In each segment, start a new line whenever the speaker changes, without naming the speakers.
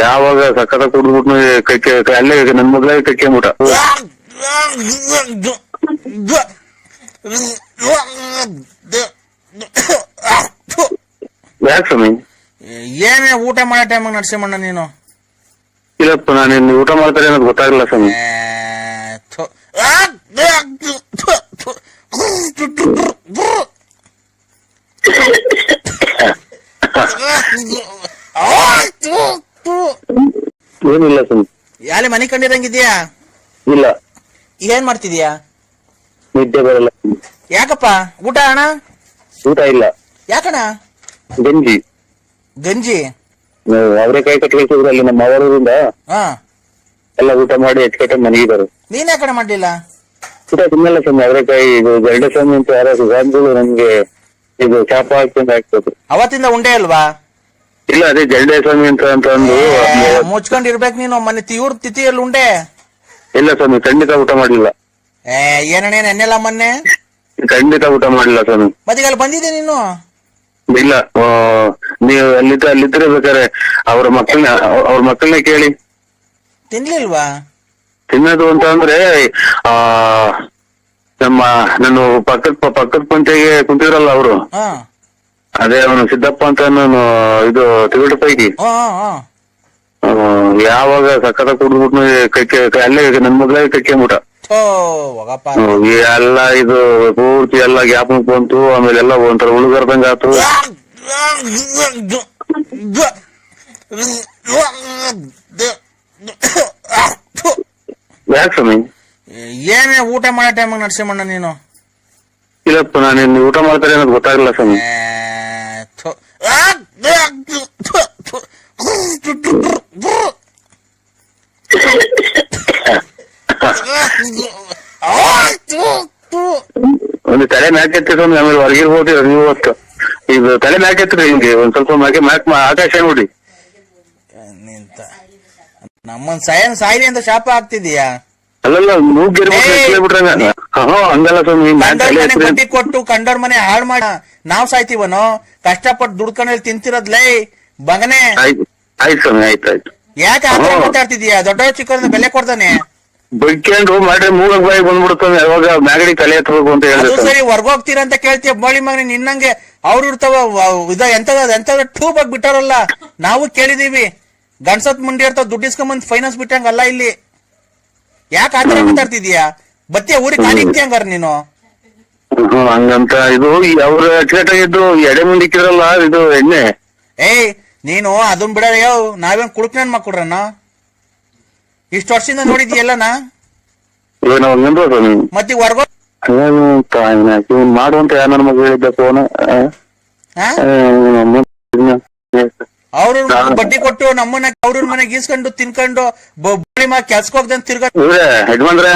ಯಾವಾಗ ಸಕ್ಕತ್ತ ಕುಡ್ಬಿಟ್ಟು ಅಲ್ಲೇ ನನ್ ಮಗ್ಳಾಗ ಕಕ್ಕೆಂಬಿಟ. ಯಾಕೆ ಸ್ವಾಮಿ?
ಏನೇ ಊಟ ಮಾಡೋ ಟೈಮಾಗ ನರಸಿಂಹಣ್ಣ ನೀನು?
ಇಲ್ಲಪ್ಪ, ನಾನು ಊಟ ಮಾಡ್ತಾರೆ ಅನ್ನೋದು ಗೊತ್ತಾಗಲ್ಲ ಸ್ವಾಮಿ. ಏನಿಲ್ಲ ಸ್ವಾಮಿ.
ಯಾಲೆ ಮನೆ ಕಂಡಿರಂಗಿದ್ಯಾ?
ಇಲ್ಲ.
ಏನ್ ಮಾಡ್ತಿದ್ಯಾ?
ನಿದ್ದೆ ಬರಲ್ಲ.
ಯಾಕಪ್ಪ? ಊಟ ಅಣ್ಣ?
ಊಟ ಇಲ್ಲ.
ಯಾಕಣ್ಣ?
ಗಂಜಿ.
ಗಂಜಿ?
ಅವರೆಕಾಯಿ ಕಟ್ಕೊಳ್ತಿದ್ರು ಅಲ್ಲಿ ನಮ್ಮ ಅವರಿಂದ.
ಹಾ,
ಎಲ್ಲ ಊಟ ಮಾಡಿ ಎತ್ಕಟ್ಟ ಮನೆಗಿದ್ದಾರೆ.
ನೀನ್ ಯಾಕಣ್ಣ ಮಾಡ್ಲಿಲ್ಲ?
ಊಟ ತಿನ್ನಲ್ಲ ಸ್ವಾಮಿ. ಅವರೆಕಾಯಿ ಇದು ಗರಡೆ ಸ್ವಾಮಿ ಅಂತ ಯಾರು ಸುಧಾನ್ಗಳು ನಮ್ಗೆ ಇದು ಚಾಪ ಹಾಕಿ ಹಾಕ್ಬೇಕು.
ಅವತ್ತಿಂದ ಉಂಡೆ ಅಲ್ವಾ?
ಇಲ್ಲ, ಅದೇ ಜಲ್ಡೆ ಸ್ವಾಮಿ ಅಂತ ಅಂದು
ಮುಚ್ಕೊಂಡಿರ್ಬೇಕು ನೀನು. ಮನೆ ಇವ್ರ ತಿಥಿಯಲ್ಲಿ ಉಂಡೆ? ಇಲ್ಲ
ಸ್ವಾಮಿ, ಖಂಡಿತ ಊಟ ಮಾಡ್ಲಿಲ್ಲ.
ಏನಣ್ಣ ನೆನ್ನೆಲ್ಲ ಮೊನ್ನೆ?
ಖಂಡಿತ ಊಟ ಮಾಡ್ಲಿಲ್ಲ ಸ್ವಾಮಿ.
ಮತ್ತೆ ಅಲ್ಲಿ ಬಂದಿದ್ದೆ ನೀನು?
ಇಲ್ಲ, ನೀವು ಅಲ್ಲಿದ್ರೆ ಬೇಕಾರೆ ಅವ್ರ ಮಕ್ಕಳನ್ನ ಕೇಳಿ.
ತಿನ್ಲಿಲ್ವಾ?
ತಿನ್ನೋದು ಅಂತ ಅಂದ್ರೆ ನಾನು ಪಕ್ಕದ ಪಂಚಾಯಿಗೆ ಕುಂತಿದ್ರಲ್ಲ ಅವರು, ಅದೇ ಅವನು ಸಿದ್ದಪ್ಪ ಅಂತ ನಾನು ಇದು ತಿರುಳು ಪೈಕಿ ಯಾವಾಗ ಸಕ್ಕತ್ತ ಕುಡ್ಬಿಟ್ಟು ಅಲ್ಲೇ ನನ್ ಮಗ್ಳಾಗ ಕಕ್ಕೆಂಬಿಟ. ಎಲ್ಲ ಇದು ಪೂರ್ತಿ ಎಲ್ಲ ಗ್ಯಾಪ್ ಬಂತು. ಆಮೇಲೆ ಎಲ್ಲ ಒಂಥರ ಉಳುಗರ್ದಂಗ ಆತು. ಯಾಕೆ ಸ್ವಾಮಿ?
ಏನೇ ಊಟ ಮಾಡೋ ಟೈಮಾಗ ನರಸಿಂಹಣ್ಣ ನೀನು?
ಇಲ್ಲಪ್ಪ, ನಾನು ಊಟ ಮಾಡ್ತಾರೆ ಅನ್ನೋದು ಗೊತ್ತಾಗಲ್ಲ ಸ್ವಾಮಿ. ಒಂದು ತಲೆ ಮ್ಯಾಕ್ ಎತ್ತಿ ಸ್ವಾಮಿ, ಆಮೇಲೆ ಹೊರಗಿರ್ಬೋದು ನೀವು ಹೊತ್ತು. ಇದು ತಲೆ ಮ್ಯಾಕ್ ಎತ್ತಿರಿ, ಹಿಂಗೆ ಒಂದ್ ಸ್ವಲ್ಪ ಮ್ಯಾಕ್ ಆಕಾಶ ನೋಡಿ.
ನಮ್ಮನ್ ಸಾಯಿರಿ ಅಂತ ಶಾಪ ಆಗ್ತಿದೀಯಾ?
ಅಲ್ಲಲ್ಲ, ಮೂಗಿರ್ಬಿಟ್ರೆ ಹಂಗಲ್ಲ ಸ್ವಾಮಿ.
ಬಡ್ಡಿ ಕೊಟ್ಟು ಕಂಡೋರ್ ಮನೆ ಹಾಳು ಮಾಡ ನಾವ್ ಸಾಯ್ತೀವನೋ? ಕಷ್ಟಪಟ್ಟು ದುಡ್ಕೊಂಡ್ ತಿಂತಿರೋದ್ಲೇ ಬಗನೆ.
ಆಯ್ತು ಸ್ವಾಮಿ, ಆಯ್ತಾಯ್ತು.
ಯಾಕೆ ಆತರ ಮಾತಾಡ್ತಿದೀಯಾ? ದೊಡ್ಡ ಚಿಕ್ಕ ಬೆಲೆ ಕೊಡ್ತಾನೆ
ಬೈಕೊಂಡು ಮಾಡ್ರೆ ಮೂಗಕ್ ಬಾಯಿ ಬಂದ್ಬಿಡ್ತಾನೆ. ಯಾವಾಗ ಮ್ಯಾಗಡಿ ತಲೆ ಎತ್ತಬೇಕು ಅಂತ ಹೇಳಿದ್ರೆ
ಸರಿ. ಹೊರ್ಗೋಗ್ತೀರ ಅಂತ ಕೇಳ್ತೀಯ ಬೋಳಿ ಮಗನಿ ನಿನ್ನಂಗೆ. ಅವ್ರು ಇರ್ತಾವ ಎಂತದ ಟೂಬ್ ಆಗಿ ಬಿಟ್ಟಾರಲ್ಲ, ನಾವು ಕೇಳಿದೀವಿ. ಗಂಡ್ಸತ್ ಮುಂಡಿ ಇರ್ತಾವ, ದುಡ್ಡು ಇಸ್ಕೊಂಬಂದ್ ಫೈನಾನ್ಸ್ ಬಿಟ್ಟಂಗಲ್ಲ ಇಲ್ಲಿ. ಯಾಕೆ ಆತರ ಮಾತಾಡ್ತಿದೀಯಾ? ಬತ್ತಿಯ ಊರಿಗೆ ಖಾಲಿ ಹಂಗಾರ ನೀನು?
ಹಂಗಂತ ಇದು ಅವ್ರ ಅಚ್ಚುಕಟ್ಟಾಗಿದ್ದು ಎಡೆ ಮುಂದಿಕ್ಕಿರಲ್ಲ ಇದು ಎಣ್ಣೆ.
ನೀನು ಅದನ್ ಬಿಡ. ನಾವೇನ್ ಕುಡುಕ್ ನನ್ ಮಕ್ಕಳ್ರನ್ನ ಇಷ್ಟು ವರ್ಷದಿಂದ ನೋಡಿದ್ಯಲ್ಲನಾ? ಮತ್ತೆ ಹೊರ್ಗೋ
ಮಾಡುವಂತ ಯಾರ ನನ್ನ ಮಗ ಹೇಳಿದ್ದ ಫೋನ್.
ಅವ್ರ ಬಡ್ಡಿ ಕೊಟ್ಟು ನಮ್ಮನ್ನ ಅವ್ರ ಮನೆಗೆ ಗೀಸ್ಕೊಂಡು ತಿನ್ಕೊಂಡು ಬೋಳಿ ಮಾ ಕೆಲ್ಸಕ್ಕೆ ಹೋಗ್ದಂತ ತಿರ್ಗ
ಯಜಮಾನ್ರೆ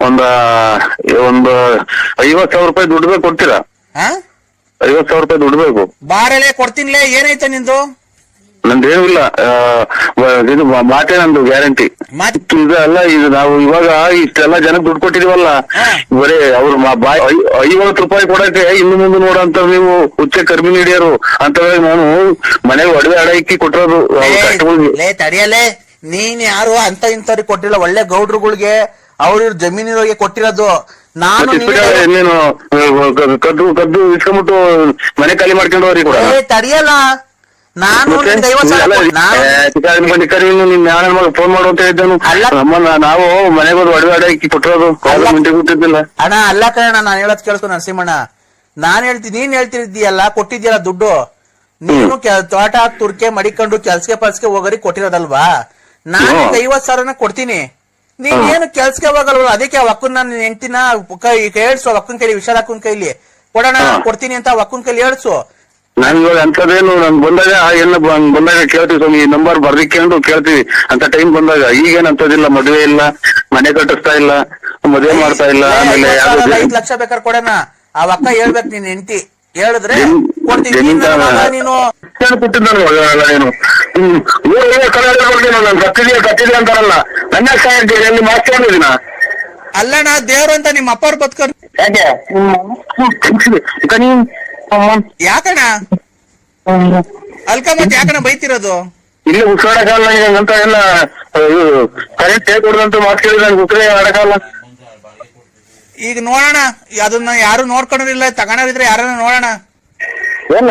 ಒಂದು 50,000 ರೂಪಾಯಿ ದುಡ್ಡು ಕೊಡ್ತೀರಾ? 50,000 ರೂಪಾಯಿ ದುಡ್ಡು ಬೇಕು.
ಬಾರಲ್ಲೇ ಕೊಡ್ತೀನಿಲೇ. ಏನಾಯ್ತ ನಿಂದು?
ನಂದೇನು ಇಲ್ಲ, ಇದು ಮಾತೇ ನಂದು ಗ್ಯಾರಂಟಿ. ಇದು ಅಲ್ಲ, ಇದು ನಾವು ಇವಾಗ ಇಷ್ಟೆಲ್ಲ ಜನಕ್ಕೆ ದುಡ್ಡು ಕೊಟ್ಟಿದೀವಲ್ಲ, ಬರೀ ಅವ್ರು 50 ರೂಪಾಯಿ ಕೊಡಕ್ಕೆ ಇನ್ನು ಮುಂದೆ ನೋಡಂತ ನೀವು ಹುಚ್ಚೆ ಕರ್ಮಿ ಹಿಡಿಯೋರು ಅಂತ ನಾನು ಮನೆಗೆ ಒಡವೆ ಅಡ ಇಕ್ಕಿ ಕೊಟ್ಟಿರೋದು.
ತಡಿಯಲೇ, ನೀನ್ ಯಾರು ಅಂತ ಇಂಥವ್ರಿಗೆ ಕೊಟ್ಟಿಲ್ಲ, ಒಳ್ಳೆ ಗೌಡ್ರುಗಳಿಗೆ ಅವ್ರ ಜಮೀನಿರೋರಿಗೆ ಕೊಟ್ಟಿರೋದು. ನಾನು
ನೀನು ಕದ್ದು ಇಸ್ಕೊಂಡ್ಬಿಟ್ಟು ಮನೆ ಖಾಲಿ ಮಾಡ್ಕೊಂಡು ಹೋಗ್ರಿ ಕೂಡ.
ತಡಿಯಲ್ಲ, ನಾನು
ಫೋನ್ ಮಾಡು ಅಂತ ಹೇಳಿದ್ದನು. ನಾವು ಮನೆಗೆ ಹೋದ್ ಒಡವೆ ಅಡ ಇಕ್ಕಿ ಕೊಟ್ಟಿರೋದು ಗೊತ್ತಿದ್ದಿಲ್ಲ.
ಅಣ್ಣ ಅಲ್ಲ ಕಣ, ನಾನು ಹೇಳೋದ್ ಕೇಳ್ಕೊ ನರಸಿಂಹಣ್ಣ. ನಾನ್ ನೀನ್ ಹೇಳ್ತಿದ್ದೀಯಲ್ಲ, ಕೊಟ್ಟಿದ್ಯಲ್ಲ ದುಡ್ಡು, ನೀನು ತೋಟ ತುರ್ಕೆ ಮಡಿಕೊಂಡು ಕೆಲ್ಸಕ್ಕೆ ಹೋಗರಿ ಕೊಟ್ಟಿರೋದಲ್ವಾ? ನಾನು 50,000 ಕೊಡ್ತೀನಿ, ನೀನ್ ಏನು ಕೆಲ್ಸಕ್ಕೆ ಹೋಗಲ್ವ? ಅದಕ್ಕೆ ಒಕ್ಕನ್ ನಾನು ಹೆಂಡ್ತಿನ ಹೇಳ್ಸು, ಒಕ್ಕನ್ ಕೈಲಿ ವಿಶಾಲ ಅಕ್ಕನ್ ಕೈಲಿ ಕೊಡೋಣ ಕೊಡ್ತೀನಿ ಅಂತ ಒಕ್ಕನ್ ಕೈಲಿ ಹೇಳ್ಸು.
ನಾನ್ ಇವಾಗ ಅಂತದೇನು ನನ್ ಬಂದಾಗ ಎಲ್ಲ ಬಂದಾಗ ಕೇಳ್ತೀವಿ ಸ್ವಾಮಿ, ಈ ನಂಬರ್ ಬರ್ದಿಕೊಂಡು ಕೇಳ್ತೀವಿ ಅಂತ ಟೈಮ್ ಬಂದಾಗ. ಈಗೇನ್ ಅಂತದಿಲ್ಲ, ಮದ್ವೆ ಇಲ್ಲ, ಮನೆ ಕಟ್ಟಿಸ್ತಾ ಇಲ್ಲ, ಮದ್ವೆ ಮಾಡ್ತಾ ಇಲ್ಲ. ಆಮೇಲೆ
5 ಲಕ್ಷ ಬೇಕಾದ್ರೆ ಕೊಡೋಣ. ಆ ಅಕ್ಕ ಹೇಳ್ಬೇಕು, ನೀನ್ ಹೆಂಡತಿ ಹೇಳಿದ್ರೆ ಕೊಡ್ತೀವಿ. ನೀನು
ಕತ್ತಿದೀಯ ಅಂತಾರಲ್ಲ, ನನ್ನ ಎಲ್ಲಿ ಮಾಸ್ಕೊಂಡಿದ್ದೀನ
ಅಲ್ಲಣ್ಣ, ದೇವ್ರು ಅಂತ ನಿಮ್ಮ ಅಪ್ಪ ಅವ್ರು ಬದುಕೊಂಡು ಯಾಕಣ್ಣ ಅಲ್ಕ ಮತ್ತೆ ಯಾಕಣ್ಣ ಬೈತಿರೋದು?
ಇಲ್ಲಿ ಉಸಿರಾಡಕ್ಕಾಗಲ್ಲ ಅಂತ ಎಲ್ಲ ಕರೆಂಟ್ ಹೇಗೆ ಕೊಡುದಂತ ಮಾತು ಕೇಳಿ ನನ್ಗೆ ಉಸಿರೇ ಆಡಕ್ಕಾಗಲ್ಲ.
ಈಗ ನೋಡೋಣ, ಅದನ್ನ ಯಾರು ನೋಡ್ಕೊಂಡಿರಲಿಲ್ಲ, ತಗೊಂಡಿದ್ರೆ ಯಾರನ್ನ ನೋಡೋಣ.
ಏನ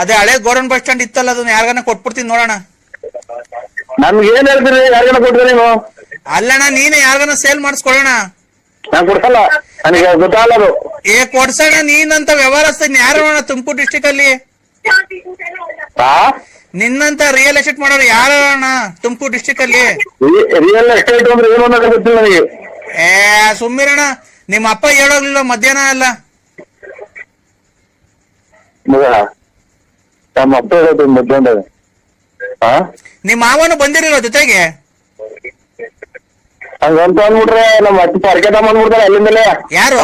ಅದೇ ಹಳೆ ಗೋರನ್ ಬಸ್ ಸ್ಟ್ಯಾಂಡ್ ಇತ್ತಲ್ಲ, ಅದನ್ನ ಯಾರಿಗಾನ ಕೊಟ್ಬಿಡ್ತೀನಿ ನೋಡೋಣ.
ನಮ್ಗೆ ಏನ್ ಹೇಳ್ತೀರಿ, ಯಾರಿಗಾನ ಕೊಡ್ತೀರಿ ನೀವು?
ಅಲ್ಲಣ್ಣ, ನೀನೇ ಯಾರಿಗಾನ ಸೇಲ್ ಮಾಡಿಸ್ಕೊಳ್ಳೋಣ.
ನಾನ್ ಕೊಡ್ಸಲ್ಲ, ನನಗೆ ಗೊತ್ತಾಗಲ್ಲ ಅದು.
ಕೊಡ್ಸೋಣ, ನೀನಂತ ವ್ಯವಹಾರಸ್ಥ ಯಾರು ತುಮಕೂರು ಡಿಸ್ಟಿಕ್ ಅಲ್ಲಿ ನಿನ್ನಂತ ರಿಯಲ್ ಎಸ್ಟೇಟ್ ಮಾಡೋರು ಯಾರು ಅಣ್ಣ ತುಮಕೂರು ಡಿಸ್ಟಿಕ್ ಅಲ್ಲಿ?
ರಿಯಲ್ ಎಸ್ಟೇಟ್ ಅಂದ್ರೆ ಏನು ಅನ್ನೋದು ಗೊತ್ತಿಲ್ಲ ನನಗೆ.
ಸುಮ್ಮಿರಣ್ಣ, ನಿಮ್ಮ ಅಪ್ಪ ಹೇಳೋಗ್ಲಿಲ್ಲ ಮಧ್ಯಾಹ್ನ ಎಲ್ಲ?
ನಮ್ಮ ಅಪ್ಪ ಹೇಳೋದು ಮಧ್ಯಾಹ್ನ.
ನಿಮ್ಮ ಮಾವನು ಬಂದಿರಲಿಲ್ಲ ಜೊತೆಗೆ?
ಹಂಗಂತ ಅಂದ್ಬಿಟ್ರೆ ನಮ್ಮ ಅಪ್ಪ ಅರ್ಕೆತ ಬಂದ್ಬಿಡ್ತಾರೆ ಅಲ್ಲಿಂದಲೇ.
ಯಾರು?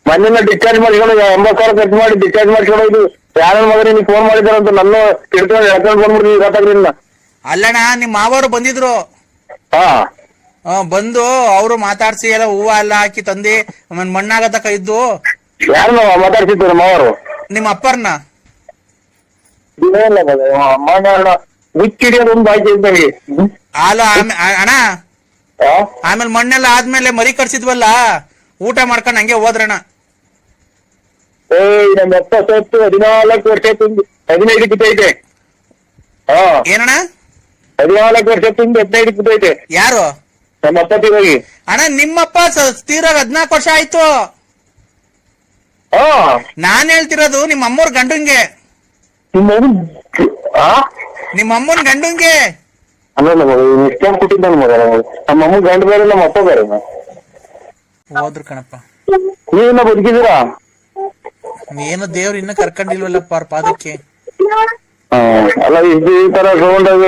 ಮನೆಯಿಂದ ಡಿಸ್ಚಾರ್ಜ್ ಮಾಡಿಕೊಂಡು 80,000 ಖರ್ಚು ಮಾಡಿ ಡಿಸ್ಚಾರ್ಜ್ ಮಾಡ್ಕೊಂಡು ಯಾರ ಮಗನಿಗೆ ನೀವು ಫೋನ್ ಮಾಡಿದಾರಂತ ನನ್ನ ತಿಳ್ಕೊಂಡು ಎಳ್ಕೊಂಡು ಬಂದ್ಬಿಡ್ತೀವಿ ಗೊತ್ತಾಗ್ಲಿಲ್ಲ.
ಅಲ್ಲಣ್ಣ, ನಿಮ್ಮ ಮಾವರು ಬಂದಿದ್ರು. ಬಂದು ಅವರು ಮಾತಾಡ್ಸಿ ಎಲ್ಲ ಹೂವ ಎಲ್ಲ ಹಾಕಿ ತಂದಿ ಮಣ್ಣಾಗತಕ್ಕ ಇದ್ದು.
ಯಾರನ್ನ ಮಾತಾಡ್ಸಿದ್ರು ಮಾವರು?
ನಿಮ್ಮ ಅಪ್ಪರ್ನ.
ಮುಚ್ಚಿಡಿಯೋದೊಂದು ಬಾಕಿ ಇದ್ದಂಗೆ.
ಅಲ್ಲ ಅಣ್ಣ, ಆಮೇಲೆ ಮಣ್ಣೆಲ್ಲ ಆದ್ಮೇಲೆ ಮರಿ ಕಟ್ಸಿದ್ವಲ್ಲ, ಊಟ ಮಾಡ್ಕೊಂಡು ಹಂಗೆ ಹೋದ್ರಣ್ಣ.
ನಮ್ಮ ಅಪ್ಪ ಸತ್ತು 14 ವರ್ಷ ತುಂಬಿ 15 ಬಿದ್ದೈತೆ.
ಏನಣ್ಣ?
14 ವರ್ಷ ತುಂಬಿ 15 ಬಿದ್ದೈತೆ.
ಯಾರು?
ನಮ್ಮ ಅಪ್ಪ ತೀರೋಗಿ.
ಅಣ್ಣ, ನಿಮ್ಮಪ್ಪ ತೀರೋಗ 14 ವರ್ಷ ಆಯ್ತು. ನಾನ್ ಹೇಳ್ತಿರೋದು ನಿಮ್ಮ ಅಮ್ಮವ್ರ ಗಂಡಂಗೆ. ನಿಮ್ಮ ಅಮ್ಮನ್ ಗಂಡಂಗೆ
ಅಲ್ಲ ಇಷ್ಟೊಂದು ಕೊಟ್ಟಿದ್ದಾನ ಮಗ. ನಮ್ಮ ಅಮ್ಮ ಗಂಡ ಬೇರೆ, ನಮ್ಮ ಅಪ್ಪ ಬೇರೆ.
ಹೋದ್ರು ಕಣಪ್ಪ.
ನೀವಿನ್ನ ಬದುಕಿದ್ದೀರಾ?
ಏನು ದೇವ್ರು ಇನ್ನ ಕರ್ಕೊಂಡಿಲ್ವಲ್ಲಪ್ಪ ಅವ್ರ ಪಾದಕ್ಕೆ.
ಅಲ್ಲ ಈ ತರ ಸೌಂಡಾಗ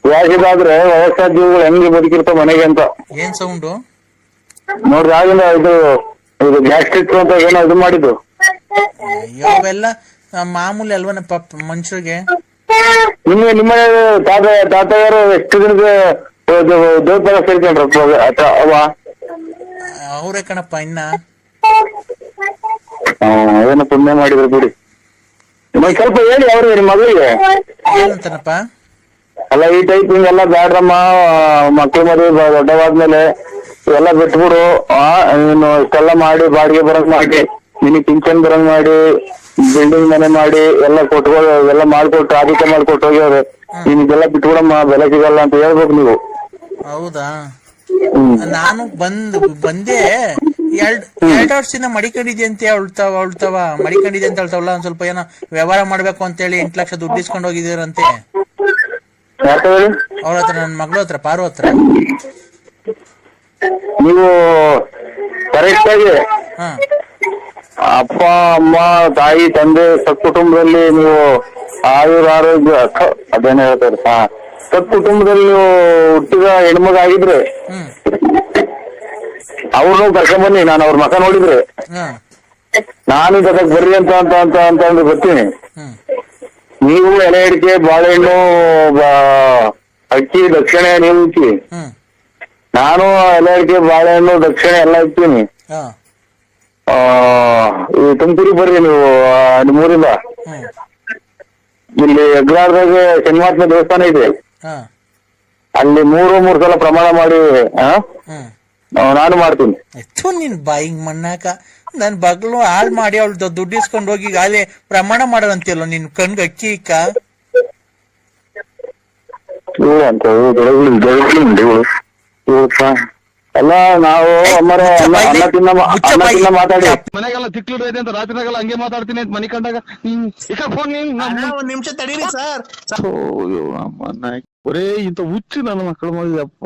ವ್ಯಾಸಿದಾದ್ರೆ ವಯಸ್ಸಾದ ಜೀವಗಳು ಹೆಂಗೆ ಬದುಕಿರ್ತಾವ ಮನೆಗೆ ಅಂತ.
ಏನ್ ಸೌಂಡು
ನೋಡ್ರಿ, ಆಗಿಂದ ಇದು ಗ್ಯಾಸ್ಟ್ರಿಕ್ ಅಂತ ಏನೋ ಇದು ಮಾಡಿದ್ದು.
ಅವೆಲ್ಲ ಮಾಮೂಲಿ ಅಲ್ವನಪ್ಪ ಮನುಷ್ಯರಿಗೆ.
ನಿಮ್ಮ ತಾತಯ್ಯರು ಎಷ್ಟು ದಿನಕ್ಕೆ ದೇವಸ್ಥಾನ ಸೇರ್ಕೊಂಡ್ರಪ್ಪ ಅವ?
ಅವ್ರೇ ಕಣಪ್ಪ. ಇನ್ನ
ಏನೋ ಪುಣ್ಯ ಮಾಡಿದ್ರು ಬಿಡಿ. ಸ್ವಲ್ಪ ಹೇಳಿ ಅವ್ರಿಗೆ, ನಿಮ್ಮ ಮಗಳಿಗೆ
ಏನಂತನಪ್ಪ?
ಅಲ್ಲ ಈ ಟೈಪ್ ಹಿಂಗೆಲ್ಲ ಬ್ಯಾಡ್ರಮ್ಮ, ಮಕ್ಳು ಮದುವೆ ದೊಡ್ಡವಾದ್ಮೇಲೆ ಇವೆಲ್ಲ ಬಿಟ್ಬಿಡು. ನೀನು ಇಷ್ಟೆಲ್ಲ ಮಾಡಿ ಬಾಡಿಗೆ ಬರಂಗ್ ಮಾಡಿ, ನಿನಗೆ ಪಿಂಚನ್ ಬರಂಗ್ ಮಾಡಿ, ಬಿಲ್ಡಿಂಗ್ ಮನೆ ಮಾಡಿ ಎಲ್ಲ ಕೊಟ್ಕೊಳ್ಳೋ ಎಲ್ಲ ಮಾಡ್ಕೊಟ್ಟು ಆದಿತ್ಯ ಮಾಡ್ಕೊಟ್ಟು ಹೋಗ್ಯವ್ರೆ. ನಿನಗೆಲ್ಲ ಬಿಟ್ಬಿಡಮ್ಮ, ಬೆಲೆ ಸಿಗಲ್ಲ ಅಂತ ಹೇಳ್ಬೇಕು ನೀವು.
ಹೌದಾ? ನಾನು ಬಂದೆ 2 ವರ್ಷದಿಂದ ಮಡಿಕೊಂಡಿದ್ದೆ ಅಂತ ಅಳ್ತಾವ ಮಡಿಕೊಂಡಿದ್ದೆ ಅಂತ ಹೇಳ್ತಾವಲ್ಲ. ಒಂದ್ ಸ್ವಲ್ಪ ಏನೋ ವ್ಯವಹಾರ ಮಾಡ್ಬೇಕು ಅಂತ ಹೇಳಿ 8 ಲಕ್ಷ ದುಡ್ಡು ಇಸ್ಕೊಂಡು ಹೋಗಿದ್ದೀರಂತೆ ಅವ್ರ ಹತ್ರ, ನನ್ನ ಮಗಳ ಹತ್ರ, ಪಾರು ಹತ್ರ.
ನೀವು ಕರೆಕ್ಟ್ ಆಗಿ ಅಪ್ಪ ಅಮ್ಮ ತಾಯಿ ತಂದೆ ಸತ್ಕುಟುಂಬದಲ್ಲಿ ನೀವು ಆರೋಗ್ಯ ಅದೇನ ಹೇಳ್ತಾರೆ, ಸತ್ಕುಟುಂಬದಲ್ಲಿ ನೀವು ಹುಟ್ಟಿದ ಹೆಣ್ಮಗ ಆಗಿದ್ರೆ ಅವ್ರನ್ನೂ ಕರ್ಕೊಂಬನ್ನಿ. ನಾನು ಅವ್ರ ಮಕ ನೋಡಿದ್ರೆ ನಾನು ಅದಕ್ಕೆ ಬರ್ರಿ ಅಂತ ಅಂತ ಅಂತ ಅಂತ ಅಂದ್ರೆ ಬರ್ತೀನಿ. ನೀವು ಎಲೆ ಅಡಿಕೆ ಬಾಳೆಹಣ್ಣು ಅಕ್ಕಿ ದಕ್ಷಿಣೆ ನೀವು ಇಕ್ಕಿ, ನಾನು ಎಲೆ ಅಡಿಕೆ ಬಾಳೆಹಣ್ಣು ದಕ್ಷಿಣೆ ಎಲ್ಲ ಇಕ್ತೀನಿ. ತುಮಕೂರಿಗೆ ಬರ್ರಿ ನೀವು ನಿಮ್ಮೂರಿಂದ. ಇಲ್ಲಿ ಹೆಗ್ಲಾರ್ದಾಗೆ ಶನಿಮಾತ್ಮ ದೇವಸ್ಥಾನ ಇದೆ, ಅಲ್ಲಿ 3 ಸಲ ಪ್ರಮಾಣ ಮಾಡಿ ನಾನು ಮಾಡ್ತೀನಿ.
ನಿನ್ ಬಾಯಿಗೆ ಮಣ್ಣಾಕ ನನ್ ಬಗ್ಲು ಹಾಳ್ ಮಾಡಿ ಅವಳು ದುಡ್ಡು ಇಸ್ಕೊಂಡು ಹೋಗಿ ಅಲ್ಲಿ ಪ್ರಮಾಣ ಮಾಡೋದಂತಿಲ್ಲ ನಿನ್ ಕಣ್ಗೆ ಅಕ್ಕಿ ಇಕ್ಕ
ಅಂತ ಎಲ್ಲ ನಾವು ಅನ್ನ ತಿನ್ನ ಮಾತಾಡಿ
ಮನೆಗೆಲ್ಲ ತಿಕ್ಲು ಇದೆ ಅಂತ ರಾತ್ರಿನಾಗೆಲ್ಲ ಹಂಗೆ ಮಾತಾಡ್ತೀನಿ ಅಂತ ಮನೆ ಕಂಡಾಗ ಫೋನ್
ಒಂದ್ ನಿಮಿಷ ತಡೀರಿ ಸರ್.
ಒರೇ ಇಂತ ಹುಚ್ಚು ನನ್ನ ಮಕ್ಕಳು ಮಾಡಿದಪ್ಪ.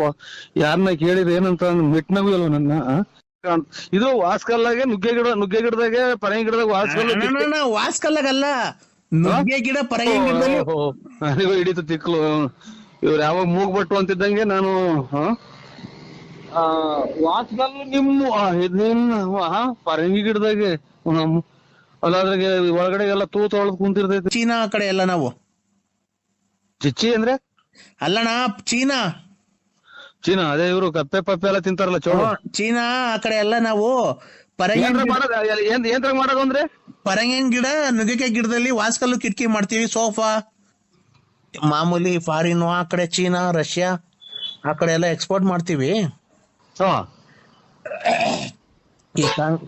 ಯಾರನ್ನ ಕೇಳಿದ್ರೆ ಏನಂತ ಮೆಟ್ನಗೂ ಅಲ್ವ ನನ್ನ. ಇದು ವಾಸ್ಕಲ್ಲಾಗೆ ನುಗ್ಗೆ ಗಿಡದಾಗೆ ಪರಂಗಿ ಗಿಡದಾಗ
ವಾಸ್ಕಲ್ಲಾಗಲ್ಲ, ನುಗ್ಗೆ ಗಿಡ ಪರಂಗಿ ಗಿಡದಲ್ಲಿ
ನನಗೂ ಹಿಡಿತು ತಿಕ್ಲು. ಇವ್ರು ಯಾವಾಗ ಮೂಗ್ಬಟ್ಟು ಅಂತಿದ್ದಂಗೆ ನಾನು ವಾಸ್ಕಲ್ ನಿಮ್ಮ ಪರಂಗಿ ಗಿಡದಾಗೆ ಅಲ್ಲಾದ್ರಾಗೆ ಒಳಗಡೆಗೆಲ್ಲ ತೂತ ಒಳದ್ ಕುಂತಿರ್ತೈತಿ.
ಚೀನಾ ಕಡೆ ಎಲ್ಲ ನಾವು
ಚಿಚ್ಚಿ ಅಂದ್ರೆ
ಅಲ್ಲಣ್ಣ, ಚೀನಾ
ಅದೇ ಇವ್ರು ಕಪ್ಪೆ ಪಪ್ಪೆ ಎಲ್ಲ ತಿಂತಾರಲ್ಲ ಚೋಳು.
ಚೀನಾ ಆ ಕಡೆ ಎಲ್ಲ ನಾವು
ಏನ್ರಾಗ ಮಾಡೋದು ಅಂದ್ರೆ
ಪರಂಗಿನ ಗಿಡ, ನುಗ್ಗೆಕಾಯಿ ಗಿಡದಲ್ಲಿ ವಾಸ್ಕಲ್ಲು ಕಿಟಕಿ ಮಾಡ್ತೀವಿ, ಸೋಫಾ. ಮಾಮೂಲಿ ಫಾರಿನ್ ಆ ಕಡೆ ಚೀನಾ ರಷ್ಯಾ ಆ ಕಡೆ ಎಲ್ಲ ಎಕ್ಸ್ಪೋರ್ಟ್ ಮಾಡ್ತೀವಿ.
ಹಾ
ಈ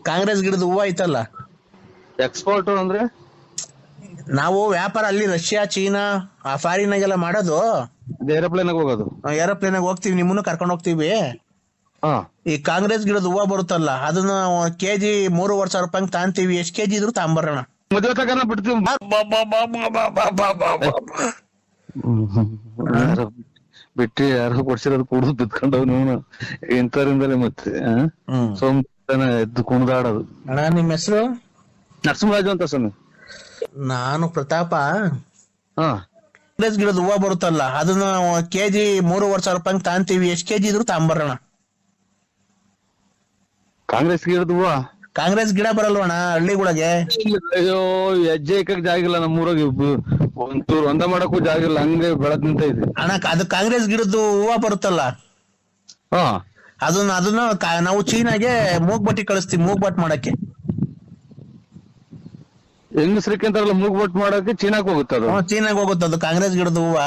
ಕಾಂಗ್ರೆಸ್ ಗಿಡದ ಹೂವು ಐತಲ್ಲ,
ಎಕ್ಸ್ಪೋರ್ಟ್ ಅಂದ್ರೆ
ನಾವು ವ್ಯಾಪಾರ ಅಲ್ಲಿ ರಷ್ಯಾ ಚೀನಾ ಆ ಫಾರಿನ್ ಆಗೆಲ್ಲ ಮಾಡೋದು.
ಏರೋಪ್ಲೇನ್ ಹೋಗೋದು.
ಏರೋಪ್ಲೇನ್ ಆಗಿ ಹೋಗ್ತೀವಿ, ನಿಮ್ಮನ್ನು ಕರ್ಕೊಂಡು ಹೋಗ್ತೀವಿ.
ಹಾ
ಈ ಕಾಂಗ್ರೆಸ್ ಗಿಡದ ಹೂವು ಬರುತ್ತಲ್ಲ ಅದನ್ನ ಕೆಜಿ 3,500 ರೂಪಾಯಿ ತಾಂತೀವಿ. ಎಷ್ಟ್ ಕೆಜಿ ಇದ್ರು ತಾಂಬರೋಣ.
ಮದುವೆ ತಗೊಂಡ ಬಿಡ್ತೀವಿ. ಬಿಟ್ಟಿ ಯಾರು ಕೊಡ್ಸಿರೋದು ಕುಡಿದು ಬಿದ್ಕೊಂಡವ್ ನೀವು ಇಂಥವ್ರಿಂದಲೇ ಮತ್ತೆ ಸೋಮನ ಎದ್ದು ಕುಣಿದಾಡೋದು.
ಅಣ್ಣ ನಿಮ್ ಹೆಸರು?
ನರಸಿಂಹರಾಜು ಅಂತ ಸ್ವಾಮಿ.
ನಾನು ಪ್ರತಾಪ.
ಹಾ
ಕಾಂಗ್ರೆಸ್ ಗಿಡದ ಹೂವು ಬರುತ್ತಲ್ಲ ಅದನ್ನ ಕೆಜಿ 3,500 ರೂಪಾಯಿ ತಾಂತೀವಿ. ಎಷ್ಟ್ ಕೆಜಿ ಇದ್ರು ತಾಂಬರೋಣ.
ಕಾಂಗ್ರೆಸ್ ಗಿಡದ ಹೂವ?
ಕಾಂಗ್ರೆಸ್ ಗಿಡ ಬರಲ್ವಣ್ಣ ಹಳ್ಳಿಗಳಿಗೆ?
ಅಯ್ಯೋ ಹೆಜ್ಜೆ ಇಕ್ಕಕ್ ಜಾಗ ಇಲ್ಲ ನಮ್ಮೂರಾಗ, ಒಂಚೂರು ಒಂದ ಮಾಡಕ್ಕೂ ಜಾಗ ಇಲ್ಲ, ಹಂಗೆ ಬೆಳದ್ ನಿಂತ ಇದೆ.
ಅಣ್ಣ ಅದು ಕಾಂಗ್ರೆಸ್ ಗಿಡದ್ದು ಹೂವು ಬರುತ್ತಲ್ಲ
ಹಾ
ಅದನ್ನ ನಾವು ಚೀನಾಗೆ ಮೂಗ್ಬಟ್ಟಿ ಕಳಿಸ್ತೀವಿ, ಮೂಗ್ಬಟ್ ಮಾಡಕ್ಕೆ.
ಹೆಂಗಸ್ರಿಕೆ ಅಂತಾರಲ್ಲ ಮೂಗ್ಬಟ್ ಮಾಡಕ್ಕೆ ಚೀನಾಕ್ ಹೋಗುತ್ತೆ ಅದು.
ಚೀನಾಗ್ ಹೋಗುತ್ತೆ ಅದು ಕಾಂಗ್ರೆಸ್ ಗಿಡದ ಹೂವ.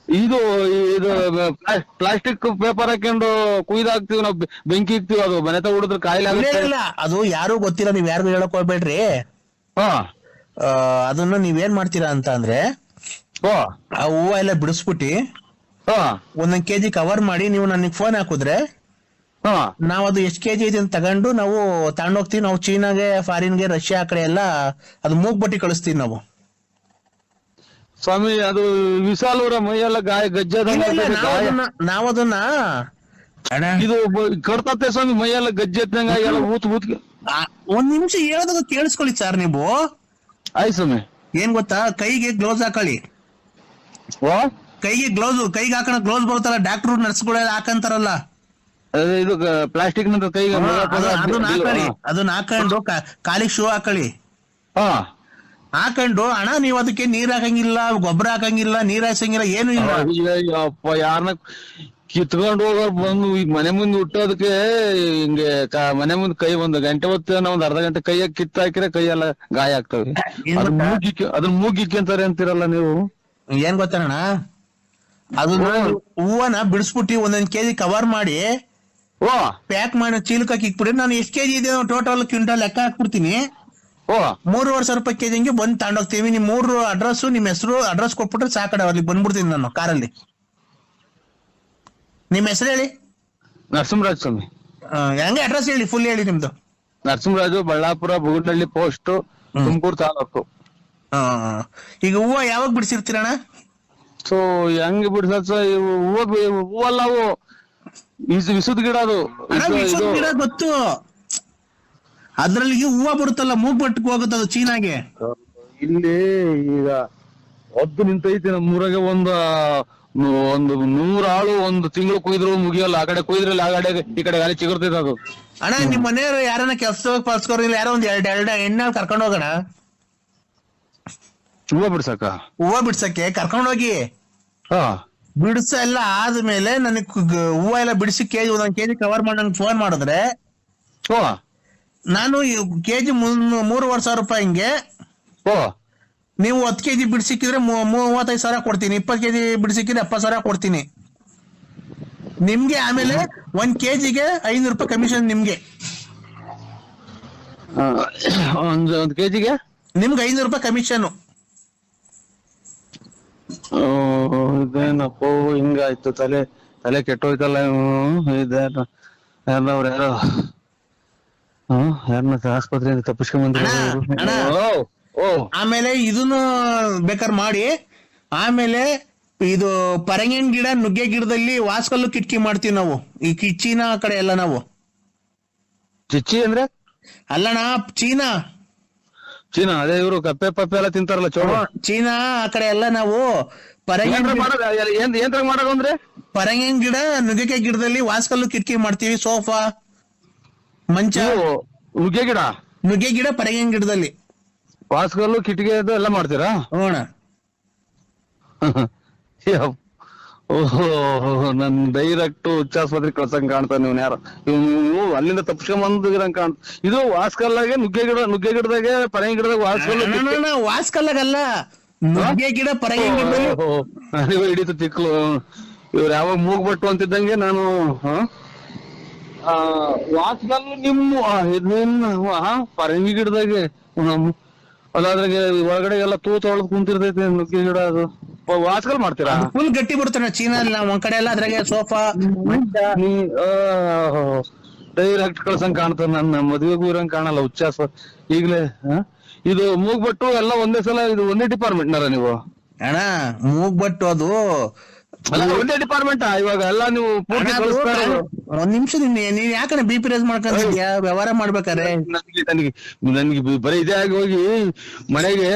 ಇದು ಪ್ಲಾಸ್ಟಿಕ್ ಪೇಪರ್ ಹಾಕೊಂಡು ಕುಯ್ದಾಕ್ತಿವಿ ನಾವು, ಬೆಂಕಿ ಇಕ್ತಿವಿ, ಅದು ಮನೆ ತ ಹುಡಿದ್ರೆ ಕಾಯಿಲೆ ಆಗುತ್ತೆ.
ಇಲ್ಲ ಅದು ಯಾರು ಗೊತ್ತಿಲ್ಲ, ನೀವ್ ಯಾರಿಗೂ ಹೇಳಕ್ ಹೋಗ್ಬೇಡ್ರಿ.
ಹಾ
ಅದನ್ನ ನೀವೇನ್ ಮಾಡ್ತೀರಾ ಅಂತ ಅಂದ್ರೆ ಆ ಹೂವ ಎಲ್ಲ ಬಿಡಿಸ್ಬಿಟ್ಟಿ ಒಂದೊಂದ್ ಕೆಜಿ ಕವರ್ ಮಾಡಿ ನೀವು ನನಗೆ ಫೋನ್ ಹಾಕುದ್ರೆ ನಾವ್ ಅದು ಎಷ್ಟ್ ಕೆಜಿ ಐತಿ ಅಂತ ತಗೊಂಡು ನಾವು ತಗೊಂಡೋಗ್ತೀವಿ. ನಾವು ಚೀನಾಗೆ ಫಾರಿನ್ಗೆ ರಷ್ಯಾ ಆ ಕಡೆ ಎಲ್ಲ ಅದು ಮೂಗ್ಬಟ್ಟಿ ಕಳಿಸ್ತೀವಿ ನಾವು.
ಸ್ವಾಮಿ ಅದು ವಿಶಾಲೂರ ಮೈಯೆಲ್ಲ ಗಜ್ಜದ
ನಾವದನ್ನ
ಇದು ಕಡ್ತತ್ತೆ ಸ್ವಾಮಿ, ಮೈಯೆಲ್ಲ ಗಜ್ಜೆ ಎತ್ತಂಗ ಎಲ್ಲ ಊತ್
ಒಂದ್ ನಿಮಿಷ ಹೇಳೋದಾಗ ಕೇಳಿಸ್ಕೊಳ್ಳಿ ಸರ್ ನೀವು.
ಆಯ್ತು ಸ್ವಾಮಿ.
ಏನ್ ಗೊತ್ತಾ, ಕೈಗೆ ಗ್ಲೌಸ್ ಹಾಕೊಳ್ಳಿ. ಕೈಗೆ ಕೈಗೆ ಹಾಕೋಣ ಗ್ಲೌಸ್ ಬರುತ್ತಲ್ಲ, ಡಾಕ್ಟರ್ ನರ್ಸ್ಗಳೆಲ್ಲ ಹಾಕಂತಾರಲ್ಲ,
ಇದು ಪ್ಲಾಸ್ಟಿಕ್ ನಂತ ಕೈಗೆ
ಅದನ್ನ ಹಾಕೊಂಡು ಕಾಲಿಗೆ ಶೂ ಹಾಕೊಳ್ಳಿ. ಹಾಕೊಂಡು ಅಣ್ಣ ನೀವು ಅದಕ್ಕೆ ನೀರ್ ಹಾಕಂಗಿಲ್ಲ, ಗೊಬ್ಬರ ಹಾಕಂಗಿಲ್ಲ, ನೀರ್ ಹಾಯ್ಸಂಗಿಲ್ಲ, ಏನು ಇಲ್ಲ.
ಯಾರನ್ನ ಕಿತ್ಕೊಂಡು ಹೋಗೋರು ಬಂದು ಈಗ ಮನೆ ಮುಂದೆ ಹುಟ್ಟೋದಕ್ಕೆ ಹಿಂಗೆ ಮನೆ ಮುಂದೆ ಕೈ ಒಂದು ಗಂಟೆ ಹೊತ್ತು ಒಂದ್ ಅರ್ಧ ಗಂಟೆ ಕೈಯಾಗ ಕಿತ್ತ ಹಾಕಿದ್ರೆ ಕೈಯೆಲ್ಲ ಗಾಯ ಆಗ್ತವೆ. ಅದನ್ನ ಮೂಗಿಕ್ಕಂತಾರೆ ಅಂತೀರಲ್ಲ ನೀವು.
ಏನ್ ಗೊತ್ತಣ್ಣ, ಅದನ್ನ ಹೂವನ ಬಿಡಿಸ್ಬಿಟ್ಟು ಒಂದೊಂದ್ ಕೆಜಿ ಕವರ್ ಮಾಡಿ ಪ್ಯಾಕ್ ಮಾಡಿ ಚೀಲಕ್ಕೆ ಇಕ್ಬಿಡಿ. ನಾನು ಎಷ್ಟ್ ಕೆಜಿ ಇದೆ ಟೋಟಲ್ ಕ್ವಿಂಟಲ್ ಲೆಕ್ಕ ಹಾಕ್ಬಿಡ್ತೀನಿ. 3,500 ರೂಪಾಯಿ ಕೆಜಿ ಹಂಗೆ ಬಂದ್ ತಗೊಂಡೋಗ್ತೀವಿ. ನಿಮ್ 3 ಅಡ್ರೆಸ್, ನಿಮ್ ಹೆಸರು ಅಡ್ರೆಸ್ ಕೊಟ್ಬಿಟ್ರೆ ಸಾಕಡೆ ಅಲ್ಲಿ ಬಂದ್ಬಿಡ್ತೀನಿ ನಾನು ಕಾರಲ್ಲಿ. ನಿಮ್ ಹೆಸರು ಹೇಳಿ?
ನರಸಿಂಹರಾಜ್ ಸ್ವಾಮಿ.
ಹೆಂಗೆ ಅಡ್ರೆಸ್ ಹೇಳಿ, ಫುಲ್ ಹೇಳಿ ನಿಮ್ದು.
ನರಸಿಂಹರಾಜು, ಬಳ್ಳಾಪುರ, ಬುಗುಡ್ನಳ್ಳಿ ಪೋಸ್ಟ್, ತುಮಕೂರು ತಾಲೂಕು.
ಈಗ ಹೂವ ಯಾವಾಗ ಬಿಡಿಸಿರ್ತೀರಣ್ಣ?
ಸೊ ಹೆಂಗ್ ಬಿಡ್ಸ ಹೂವಲ್ಲ ಅವು ವಿಸುದ್ ಗಿಡ. ಅದು
ಗಿಡ ಗೊತ್ತು, ಅದ್ರಲ್ಲಿ ಹೂವ ಬರುತ್ತಲ್ಲ ಮೂಗ್ಬಟ್ಟಿಗೆ ಹೋಗುತ್ತೆ ಅದು ಚೀನಾಗೆ.
ಇಲ್ಲಿ ಈಗ ಒದ್ದು ನಿಂತೈತಿ ನಮ್ಮೂರಾಗೆ ಒಂದು 100 ಆಳು ಒಂದು ತಿಂಗಳು ಕೊಯ್ದ್ರು ಮುಗಿಯಲ್ಲ. ಆ ಕಡೆ ಕೊಯ್ದ್ರಲ್ಲಿ ಆ ಕಡೆ ಈ ಕಡೆ ಗಾಳಿ ಚಿಗುರ್ತೈತೆ ಅದು.
ಅಣ್ಣ ನಿಮ್ ಮನೆಯವ್ರು ಯಾರನ್ನ ಕೆಲ್ಸ ಪಲ್ಸ್ಕೋರ್ ಇಲ್ಲ, ಯಾರೋ ಒಂದ್ ಎರಡು ಎಣ್ಣೆ ಕರ್ಕೊಂಡ್ ಹೋಗೋಣ. ಹೂವ ಬಿಡ್ಸಕ್ಕೆ ಕರ್ಕೊಂಡ್ ಹೋಗಿ. ಬಿಡಿಸ ಎಲ್ಲ ಆದ್ಮೇಲೆ ನನಗ್ ಹೂವ ಎಲ್ಲ ಬಿಡಿಸಿ ಕೆಜಿ ಒಂದೊಂದ್ ಕೆಜಿ ಕವರ್ ಮಾಡಿ ನಂಗೆ ಫೋನ್ ಮಾಡಿದ್ರೆ ನಾನು ಕೆಜಿ 3,500 ರೂಪಾಯಿ ಹಿಂಗೆ, ನೀವು 10 ಕೆಜಿ ಬಿಡಿಸಿಕ್ಕಿದ್ರೆ 35,000 ಕೊಡ್ತೀನಿ, 20 ಕೆಜಿ ಬಿಡಿಸಿಕ್ಕಿದ್ರೆ 70,000 ಕೊಡ್ತೀನಿ ನಿಮ್ಗೆ. ಆಮೇಲೆ 1 ಕೆಜಿಗೆ 500 ರೂಪಾಯಿ ಕಮಿಷನ್ ನಿಮ್ಗೆ.
ಒಂದ್ ಕೆಜಿಗೆ
ನಿಮ್ಗೆ 500 ರೂಪಾಯಿ ಕಮಿಷನ್.
ಇದೇನಪ್ಪ ಹಿಂಗಾಯ್ತು, ತಲೆ ಕೆಟ್ಟೋಯ್ತಲ್ಲ. ಯಾರವ್ರು ಯಾರೋ ಯಾರನ್ನ ಆಸ್ಪತ್ರೆಯಿಂದ ತಪ್ಪಿಸ್ಕೊಂಡ್
ಆಮೇಲೆ ಇದನ್ನು ಬೇಕಾದ್ರೆ ಮಾಡಿ. ಆಮೇಲೆ ಇದು ಪರಂಗಿನ ಗಿಡ, ನುಗ್ಗೆ ಗಿಡದಲ್ಲಿ ವಾಸ್ಕಲ್ಲು ಕಿಟಕಿ ಮಾಡ್ತೀವಿ ನಾವು. ಈ ಚೀನಾ ಕಡೆ ಎಲ್ಲ ನಾವು.
ಚಿಚ್ಚಿ ಅಂದ್ರೆ
ಅಲ್ಲಣ್ಣ, ಚೀನಾ
ಅದೇ ಇವರು ಕಪ್ಪೆ ಪಪ್ಪೆ ಎಲ್ಲ ತಿಂತಾರಲ್ಲ ಚೋಳ.
ಚೀನಾ ಆ ಕಡೆ ಎಲ್ಲ ನಾವು ಪರಂಗಿನ
ಮಾಡೋದು ಅಂದ್ರೆ
ಪರಂಗಿನ ಗಿಡ, ನುಗ್ಗೆಕಾಯಿ ಗಿಡದಲ್ಲಿ ವಾಸ್ಕಲ್ಲು ಕಿಟಕಿ ಮಾಡ್ತೀವಿ, ಸೋಫಾ, ಮಂಚ. ನುಗ್ಗೆ ಗಿಡ ಪರಂಗಿನ ಗಿಡದಲ್ಲಿ
ವಾಸ್ಕಲ್ಲು ಕಿಟಕಿ ಎಲ್ಲ ಮಾಡ್ತೀರಾ?
ನೋಣ.
ಓಹೋ, ನನ್ ಡೈರೆಕ್ಟ್ ಹುಚ್ಚಾಸ್ಪತ್ರೆ ಕಳ್ಸಂಗ್ ಕಾಣ್ತಾನೆ ನೀವು. ಯಾರು ನೀವು ಅಲ್ಲಿಂದ ತಪ್ಸ್ಕೊಂಡ್ ಕಾಣ್ತ. ಇದು ವಾಸ್ಕಲ್ಲಾಗೆ ನುಗ್ಗೆ ಗಿಡದಾಗೆ ಪರಂಗಿ ಗಿಡದಾಗ ವಾಸ್ಕಲ್ಲು.
ವಾಸ್ಕಲ್ಲಾಗಲ್ಲ, ನುಗ್ಗೆ ಗಿಡ ಪರಂಗಿ ಗಿಡ
ನನಗೂ ಹಿಡಿತು ತಿಕ್ಲು. ಇವ್ರು ಯಾವಾಗ ಮೂಗ್ಬಟ್ಟು ಅಂತಿದ್ದಂಗೆ ನಾನು ವಾಸದಲ್ಲೂ ನಿಮ್ಮ ಪರಂಗಿ ಗಿಡದಾಗೆ ಅದಾದ್ರಾಗೆ ಒಳಗಡೆ ಎಲ್ಲ ತೂತ ಹೊಳದ್ ಕುಂತಿರ್ತೈತೆ ನುಗ್ಗೆ ಗಿಡ. ಅದು ವಾಸಗಲ್ ಮಾಡ್ತೀರಾ?
ಫುಲ್ ಗಟ್ಟಿ ಬಿಡ್ತಾನೆ ಚೀನಾ ಒಂದ್ ಕಡೆ ಎಲ್ಲ ಅದ್ರಾಗೆ ಸೋಫಾ
ಡೈರೆಕ್ಟ್ ಕಳ್ಸಂಗ್ ಕಾಣ್ತದ. ನನ್ನ ಮದ್ವೆಗೂ ಇರಂಗ್ ಕಾಣಲ್ಲ ಉಚ್ಚಾಸ ಈಗ್ಲೇ. ಇದು ಮೂಗ್ಬಟ್ಟು ಎಲ್ಲ ಒಂದೇ ಸಲ, ಇದು ಒಂದೇ ಡಿಪಾರ್ಟ್ಮೆಂಟ್ ನಾರ ನೀವು?
ಅಣ್ಣ ಮೂಗ್ಬಟ್ಟು ಅದು
ಒಂದೇ ಡಿಪಾರ್ಟ್ಮೆಂಟ್ ಇವಾಗ ಎಲ್ಲ ನೀವು ಪೂರ್ತಿ ಕಳಿಸ್ತಾರೆ.
ಒಂದ್ ನಿಮಿಷ ನೀನ್ ಯಾಕಣ್ಣ ಬಿ ಪಿ ರೇಸ್ ಮಾಡ್ಕೊಂಡಿದ್ಯಾ ವ್ಯವಹಾರ ಮಾಡ್ಬೇಕಾರೆ?
ನನ್ಗೆ ಬರೀ ಇದೇ ಆಗಿ ಹೋಗಿ ಮನೆಗೆ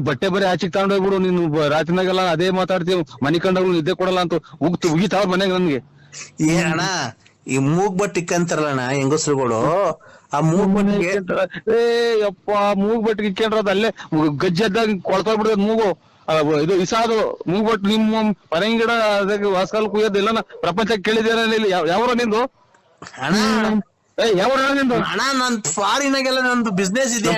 ಬಟ್ಟೆ ಬರೀ ಆಚೆಗೆ ತಗೊಂಡೋಗ್ಬಿಡು ನೀನು. ರಾತ್ರಿನಾಗೆಲ್ಲ ಅದೇ ಮಾತಾಡ್ತೀವಿ, ಮನೆ ಕಂಡಾಗ್ಲು ನಿದ್ದೆ ಕೊಡಲ್ಲ ಅಂತ ಉಗಿತಾವ್ ಮನೆಗೆ ನನ್ಗೆ.
ಏನಣ್ಣ ಈ ಮೂಗ್ಬಟ್ಟು ಇಕ್ಕಂತಾರಲ್ಲಣ್ಣ ಹೆಂಗಸ್ರುಗಳು, ಆ ಮೂಗ್ಬಟ್ಟಿಗೆ
ಯಪ್ಪ ಮೂಗ್ಬಟ್ಟಿಗೆ ಇಕ್ಕೊಂಡ್ರದ ಅಲ್ಲೇ ಗಜ್ಜೆದ್ದಾಗ ಕೊಳ್ತೋಗ್ಬಿಡ್ತದ ಮೂಗು. ಇದು ಇಸಾದು ಮೂಗ್ಬಟ್ಟು ನಿಮ್ಮ ಪರಂಗಿಡ ಅದಕ್ಕೆ ವಾಸ್ಕಾಲ್ ಕುಯ್ಯೋದು ಇಲ್ಲ ಪ್ರಪಂಚಕ್ಕೆ ಕೇಳಿದೇನ? ಯಾವ್ರ ನಿಂದು? ಯಾವ ನಿಂದು?
ಅಣ್ಣ ನನ್ ಫಾರಿನಾಗೆಲ್ಲ ನಂದು ಬಿಸ್ನೆಸ್ ಇದೆ.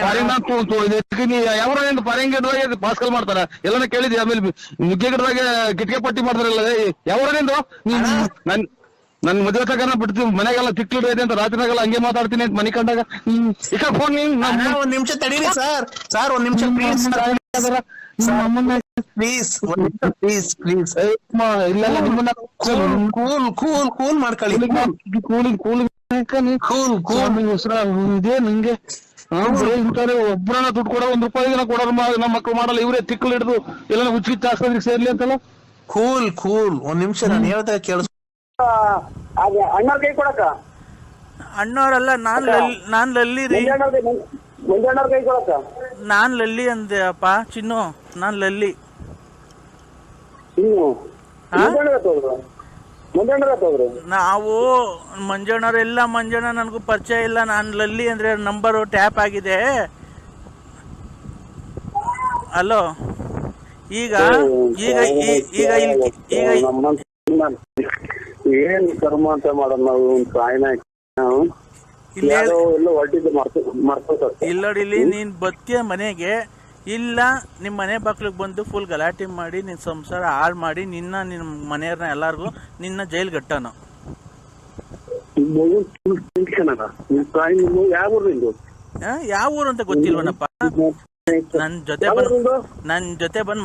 ಯಾವ ನಿಂದು ಪರಂಗಿಡದಾಗ ವಾಸ್ಕಲ್ ಮಾಡ್ತಾರ ಎಲ್ಲಾನ ಕೇಳಿದ್ವಿ. ಆಮೇಲೆ ನುಗ್ಗೆ ಗಿಡದಾಗ ಕಿಟಕೆ ಪಟ್ಟಿ ಮಾಡ್ತಾರಲ್ಲ, ಯಾವ ನಿಂದು? ನನ್ ಮದುವೆ ತಗನ ಬಿಡ್ತೀವಿ ಮನೆಗೆಲ್ಲ ತಿಕ್ಕಿಡ್ರಿ ಅಂತ ರಾತ್ರಿನಾಗೆಲ್ಲ ಹಂಗೆ ಮಾತಾಡ್ತೀನಿ ಅಂತ ಮನೆ ಕಂಡಾಗ. ಫೋನ್
ಒಂದ್ ನಿಮಿಷ ತಡೀರಿ ಸರ್ ಒಂದ್ ನಿಮಿಷ ಪ್ಲೀಸ್ ಪ್ಲೀಸ್ ಪ್ಲೀಸ್
ಇಲ್ಲ ನಿಮ್ಮನ್ನ
ಕೂಲ್ ಮಾಡ್ಕೊಳ್ಳಿ.
ಇದೇ ನಂಗೆ ಇಂತಾರೆ ಒಬ್ಬರನ್ನ ದುಡ್ಡು ಕೊಡೋ ₹1 ಕೊಡೋರು ನಮ್ಮ ಮಕ್ಳು ಮಾಡಲ್ಲ. ಇವರೇ ತಿಕ್ಕಲು ಹಿಡಿದು ಎಲ್ಲ ಹುಚ್ಚಿಚ್ಚ ಆಸ್ಪತ್ರೆಗೆ ಸೇರ್ಲಿ ಅಂತಲ್ಲ.
ಕೂಲ್ ಒಂದ್ ನಿಮಿಷ ನಾನು ಹೇಳ್ದಾಗ ಕೇಳಿಸ್.
ಅಣ್ಣವ್ರ ಕೈ ಕೊಡಕ.
ಅಣ್ಣವ್ರಲ್ಲ, ನಾನ್ ಲಲ್ಲಿ ರೀ.
ಮಂಜಣ್ಣವ್ರ ಕೈ ಕೊಡಕ.
ನಾನ್ ಲಲ್ಲಿ ಅಂದೆ ಅಪ್ಪ ಚಿನ್ನು, ನಾನ್ ಲಲ್ಲಿ. ನಾವು ಮಂಜಣ್ಣರೆಲ್ಲ ಮಂಜಣ್ಣ ನನಗೂ ಪರಿಚಯ ಇಲ್ಲ. ನಾನ್ ಲಲ್ಲಿ ಅಂದ್ರೆ ನಂಬರು ಟ್ಯಾಪ್ ಆಗಿದೆ. ಹಲೋ, ಈಗ ಈಗ ಈಗ ಈಗ
ಏನ್ ಕರ್ಮ ಅಂತ ಮಾಡೋದು ನಾವು?
ಇಲ್ಲೋಡಿಲಿ, ನೀನ್ ಬತ್ತಿಯ ಮನೆಗೆ ಇಲ್ಲ ನಿಮ್ ಮನೆ ಬಾಕ್ಲಿಗೆ ಬಂದು ಫುಲ್ ಗಲಾಟೆ ಮಾಡಿ ನಿನ್ ಸಂಸಾರ ಹಾಳು ಮಾಡಿ ನಿನ್ನ ಮನೆಯವ್ರನ್ನ ಎಲ್ಲಾರ್ಗು ನಿನ್ನ ಜೈಲ್ ಗಟ್ಟನು. ಯಾವ ಊರು ಅಂತ ಗೊತ್ತಿಲ್ವನಪ್ಪ? ನನ್ ಜೊತೆ ಬಂದ್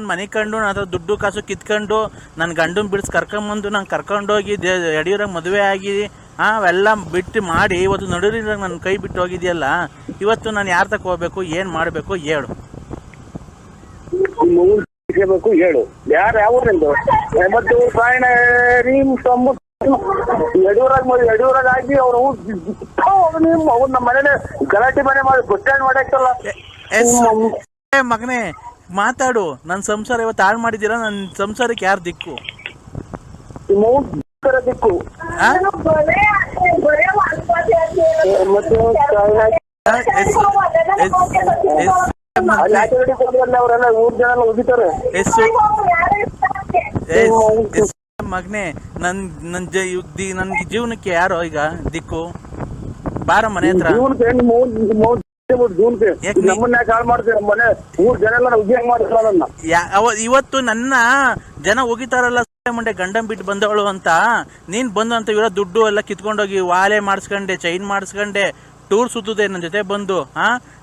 ಮನೆ ಕಂಡು ನನ್ನ ದುಡ್ಡು ಕಾಸು ಕಿತ್ಕೊಂಡು ನನ್ ಗಂಡನ್ ಬಿಡಿಸ್ ಕರ್ಕೊಂಬಂದು ನಂಗೆ ಕರ್ಕೊಂಡೋಗಿ ಯಡಿಯೂರಾಗ ಮದುವೆ ಆಗಿ ಅವೆಲ್ಲ ಬಿಟ್ಟು ಮಾಡಿ ಇವತ್ತು ನಡುವಿರಾಗ ನನ್ನ ಕೈ ಬಿಟ್ಟು ಹೋಗಿದ್ಯಲ್ಲ. ಇವತ್ತು ನಾನು ಯಾರ ತಕ ಹೋಗ್ಬೇಕು, ಏನ್ ಮಾಡ್ಬೇಕು ಹೇಳು?
ಹೇಳು ಯಾರು ಯಾವ ಯಡಿಯೂರಾಗ ಆಗಿ ಅವ್ರು ನಮ್ಮ ಮನೇಲಿ ಗಲಾಟೆ ಮನೆ ಮಾಡಿ ಬಸ್ ಸ್ಟ್ಯಾಂಡ್ ಮಾಡಾಕ್ತಲ್ಲ.
ಮಗನೇ ಮಾತಾಡು, ನನ್ ಸಂಸಾರ ಇವತ್ತು ಹಾಳು ಮಾಡಿದ್ದೀರಾ. ನನ್ ಸಂಸಾರಕ್ಕೆ ಯಾರು ದಿಕ್ಕು?
ದಿಕ್ಕು ಅವರೆಲ್ಲ ಊರ್ ಜನ ಉಗಿತಾರೆ.
ಮಗನೇ ನನ್ಗೆ ಜೀವನಕ್ಕೆ ಯಾರೋ ಈಗ ದಿಕ್ಕು? ಬಾರ ಮನೆ ಹತ್ರ. ಇವತ್ತು ನನ್ನ ಜನ ಹೋಗಿತಾರಲ್ಲ ಮುಂಡೆ ಗಂಡನ್ ಬಿಟ್ಟು ಬಂದವಳು ಅಂತ. ನೀನ್ ಬಂದು ಅಂತ ಇರೋ ದುಡ್ಡು ಎಲ್ಲ ಕಿತ್ಕೊಂಡೋಗಿ ವಾಲೆ ಮಾಡಿಸ್ಕೊಂಡೆ, ಚೈನ್ ಮಾಡಿಸ್ಕೊಂಡೆ, ಟೂರ್ ಸುತ್ತದೆ ನನ್ನ ಜೊತೆ ಬಂದು.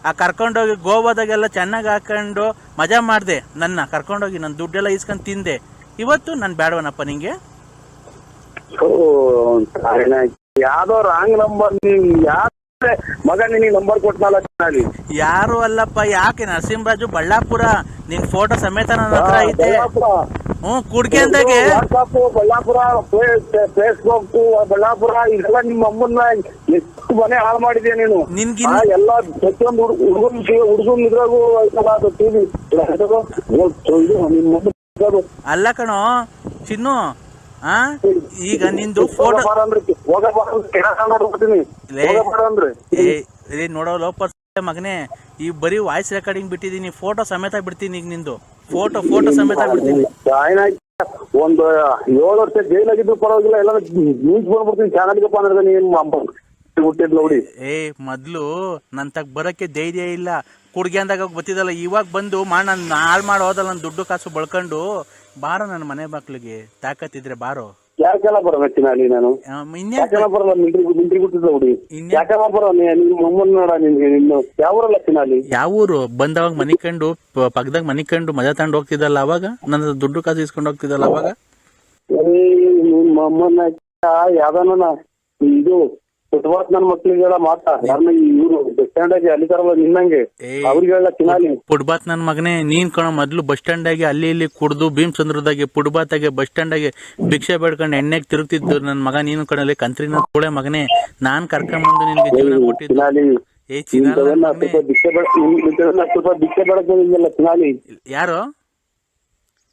ಆ ಕರ್ಕೊಂಡೋಗಿ ಗೋವಾದಾಗೆಲ್ಲ ಚೆನ್ನಾಗಿ ಹಾಕೊಂಡು ಮಜಾ ಮಾಡ್ದೆ. ನನ್ನ ಕರ್ಕೊಂಡೋಗಿ ನನ್ನ ದುಡ್ಡೆಲ್ಲ ಇಸ್ಕೊಂಡ್ ತಿಂದೆ. ಇವತ್ತು ನನ್ ಬ್ಯಾಡವನಪ್ಪ ನಿಂಗೆ?
ಯಾವ್ದೋ ರಾಂಗ್ ನಂಬರ್. ಮಗ ನಿನಗೆ ನಂಬರ್ ಕೊಟ್ನಲ್ಲ.
ಯಾರು ಅಲ್ಲಪ್ಪ. ಯಾಕೆ? ನರಸಿಂಹರಾಜು ಬಳ್ಳಾಪುರ. ನಿನ್ ಫೋಟೋ ಸಮೇತ ನನ್ನ ಹತ್ರ ಐತೆ. ಕುಡ್ಕೆ ಅಂದಾಗೆ
ಬಳ್ಳಾಪುರ, ಫೇಸ್ಬುಕ್ ಬಳ್ಳಾಪುರ ಇದೆಲ್ಲ ನಿಮ್ಮ ಅಮ್ಮನ್ನ ಎಷ್ಟು ಮನೆ ಹಾಳು ಮಾಡಿದ್ಯಾ ನೀನು. ಎಲ್ಲ ಪ್ರತಿಯೊಂದು ಹುಡುಗನ್ ಇದ್ರಾಗೂ ಟಿವಿ
ಅಲ್ಲ ಕಣೋ ಚಿನ್ನು. ಈಗ ನಿಂದು ಫೋಟೋ ನೋಡೋ ಲೋಪರ್ ಮಗನೇ, ಈ ಬರೀ ವಾಯ್ಸ್ ರೆಕಾರ್ಡಿಂಗ್ ಬಿಟ್ಟಿದೀನಿ, ಫೋಟೋ ಸಮೇತ ಬಿಡ್ತೀನಿ. ಈಗ ನಿಂದು ಫೋಟೋ ಸಮೇತ ಬಿಡ್ತೀನಿ.
ಒಂದು 7 ವರ್ಷ ಜೈಲಾಗಿದ್ದು ಪರವಾಗಿಲ್ಲ, ಎಲ್ಲ ನ್ಯೂಸ್ ಬಂದ್ಬಿಡ್ತೀನಿ ಚಾನಲ್ಗಪ್ಪ ಅಂದ್ರೆ. ನೀನ್ ಹುಟ್ಟಿದ್ಲ ಹುಡಿ.
ಏ ಮೊದ್ಲು ನನ್ ತಗ್ ಬರಕ್ಕೆ ಧೈರ್ಯ ಇಲ್ಲ, ಕುಡ್ಗೆ ಅಂದಾಗ ಗೊತ್ತಿದ್ದಲ್ಲ, ಇವಾಗ ಬಂದು ನನ್ ಹಾಳು ಮಾಡಿ ಹೋದಲ್ಲ, ನನ್ ದುಡ್ಡು ಕಾಸು ಬಳ್ಕೊಂಡು ಬಾರೋ ನನ್ನ ಮನೆ ಬಾಕ್ಲಿಗೆ, ತಾಕತ್ತಿದ್ರೆ ಬಾರೋ.
ಯಾಕೆಲ್ಲ ಬರೋಣ ಚಿನಾಲಿ ನಾನು ಯಾಕೆಲ್ಲ ಬರಲ್ಲ ಮಿಂಟ್ರಿ ಹುಟ್ಟಿದ್ಲ ಹುಡಿ, ಯಾಕೆಲ್ಲ ಬರೋ ನಿಮ್ ಅಮ್ಮನ್ ನೋಡ ನಿನ್ಗೆ ನಿನ್ನ ಯಾವೂರಲ್ಲ ಚಿನಾಲಿ?
ಯಾವೂರು ಬಂದವಾಗ ಮನಿಕಂಡು ಪಕ್ಕದಾಗ ಮನಿಕಂಡು ಮಜಾ ತಗೊಂಡು ಹೋಗ್ತಿದ್ದಲ್ಲ ಅವಾಗ, ನನ್ನ ದುಡ್ಡು ಕಾಸು ಇಸ್ಕೊಂಡು ಹೋಗ್ತಿದ್ದಲ್ಲ ಅವಾಗ.
ನಿಮ್ಮ ಅಮ್ಮನ ಯಾವ್ದಾನ ಇದು ಫುಟ್ಬಾಲ್ ನನ್ನ ಮಕ್ಳಿಗೆಲ್ಲ ಮಾತಾ ಯಾರನ್ನ ಇವ್ರು ಬಸ್ ಸ್ಟ್ಯಾಂಡ್ ಆಗಿ ಅಲ್ಲಿ ತರಲ್ಲ ನಿನ್ನಂಗೆ ಅವ್ರಿಗೆಲ್ಲ ಚಿನಾಲಿ.
ಫುಟ್ಬಾತ್ ನನ್ ಮಗನೇ, ನೀನ್ ಕಣ ಮೊದ್ಲು ಬಸ್ ಸ್ಟ್ಯಾಂಡ್ ಆಗಿ ಅಲ್ಲಿ ಇಲ್ಲಿ ಕುಡ್ದು ಭೀಮಚಂದ್ರದಾಗೆ ಫುಟ್ಬಾತ್ ಆಗಿ ಬಸ್ ಸ್ಟ್ಯಾಂಡ್ ಆಗಿ ಭಿಕ್ಷೆ ಬೇಡ್ಕೊಂಡು ಎಣ್ಣೆಗೆ ತಿರುಗ್ತಿದ್ದು ನನ್ ಮಗ. ನೀನು ಕಣಲ್ಲಿ ಕಂತ್ರಿನ ಕೋಳೆ ಮಗನೇ, ನಾನ್ ಕರ್ಕೊಂಬಂದು ನಿನ್ಗೆ ಜೀವನ ಕೊಟ್ಟಿದ್ದು. ಏ
ಚಿನಾಲಿ
ಯಾರು?